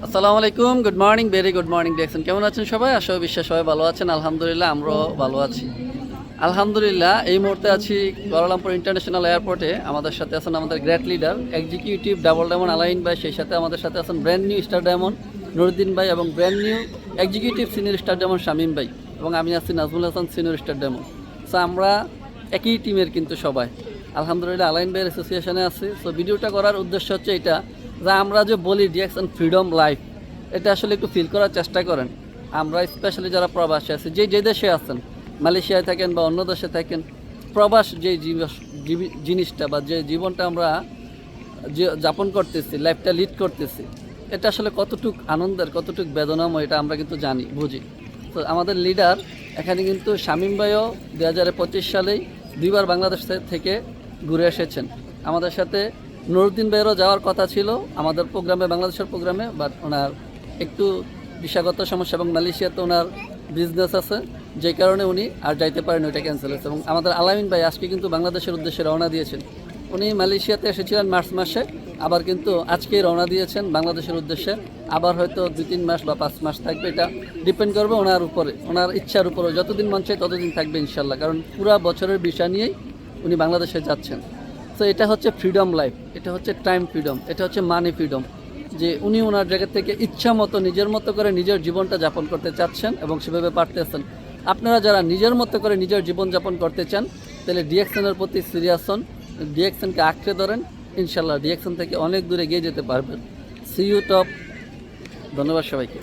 আসসালামু আলাইকুম, good morning, very good morning. দেখছেন কেমন আছেন সবাই? আশা বিশ্বাস সবাই ভালো আছেন। আলহামদুলিল্লাহ, আমরাও ভালো আছি। আলহামদুলিল্লাহ, এই মুহূর্তে আছি কুয়ালালামপুর ইন্টারন্যাশনাল এয়ারপোর্টে। আমাদের সাথে আছেন আমাদের great leader executive double diamond আলাইন ভাই, সেই সাথে আমাদের সাথে আছেন brand new star diamond Nuruddin ভাই এবং brand new executive senior star diamond Shamim ভাই, এবং আমি আছি Nazmul Hasan senior star diamond. So আমরা একই টিমের কিন্তু সবাই আলহামদুলিল্লাহ আলাইন ভাইয়ের অ্যাসোসিয়েশনে আছি। সো ভিডিওটা করার উদ্দেশ্য হচ্ছে এটা, যা আমরা যে বলি ডিএক্সন ফ্রিডম লাইফ, এটা আসলে একটু ফিল করার চেষ্টা করেন। আমরা স্পেশালি যারা প্রবাসী আছি, যে দেশে আছেন, মালয়েশিয়ায় থাকেন বা অন্য দেশে থাকেন, প্রবাস যে জিনিসটা বা যে জীবনটা আমরা যাপন করতেছি, লাইফটা লিড করতেছি, এটা আসলে কতটুক আনন্দের, কতটুক বেদনাময়, এটা আমরা কিন্তু জানি, বুঝি। তো আমাদের লিডার এখানে কিন্তু শামীম ভাইও 2025 সালেই 2বার বাংলাদেশ থেকে ঘুরে এসেছেন। আমাদের সাথে নুরুদ্দিন ভাইয়েরও যাওয়ার কথা ছিল আমাদের প্রোগ্রামে, বাংলাদেশের প্রোগ্রামে, বাট ওনার একটু বিষাগত সমস্যা এবং মালয়েশিয়াতে ওনার বিজনেস আছে, যে কারণে উনি আর যাইতে পারেন, ওইটা ক্যান্সেল হয়েছে। এবং আমাদের আলামিন ভাই আজকে কিন্তু বাংলাদেশের উদ্দেশ্যে রওনা দিয়েছেন। উনি মালয়েশিয়াতে এসেছিলেন মার্চ মাসে, আবার কিন্তু আজকেই রওনা দিয়েছেন বাংলাদেশের উদ্দেশ্যে। আবার হয়তো 2-3 মাস বা 5 মাস থাকবে, এটা ডিপেন্ড করবে ওনার উপরে, ওনার ইচ্ছার উপরে। যতদিন মন চায় ততদিন থাকবে ইনশাল্লাহ, কারণ পুরো বছরের বিষয় নিয়েই উনি বাংলাদেশে যাচ্ছেন। তো এটা হচ্ছে ফ্রিডম লাইফ, এটা হচ্ছে টাইম ফ্রিডম, এটা হচ্ছে মানি ফ্রিডম, যে উনি ওনার জায়গা থেকে ইচ্ছা মতো নিজের মতো করে নিজের জীবনটা যাপন করতে চাচ্ছেন এবং সেভাবে পারতেছেন। আপনারা যারা নিজের মতো করে নিজের জীবন যাপন করতে চান, তাহলে ডিএক্সএনের প্রতি সিরিয়াস হন, ডিএক্সএনকে আঁকড়ে ধরেন। ইনশাল্লাহ ডিএক্সএন থেকে অনেক দূরে এগিয়ে যেতে পারবেন। See you top. ধন্যবাদ সবাইকে।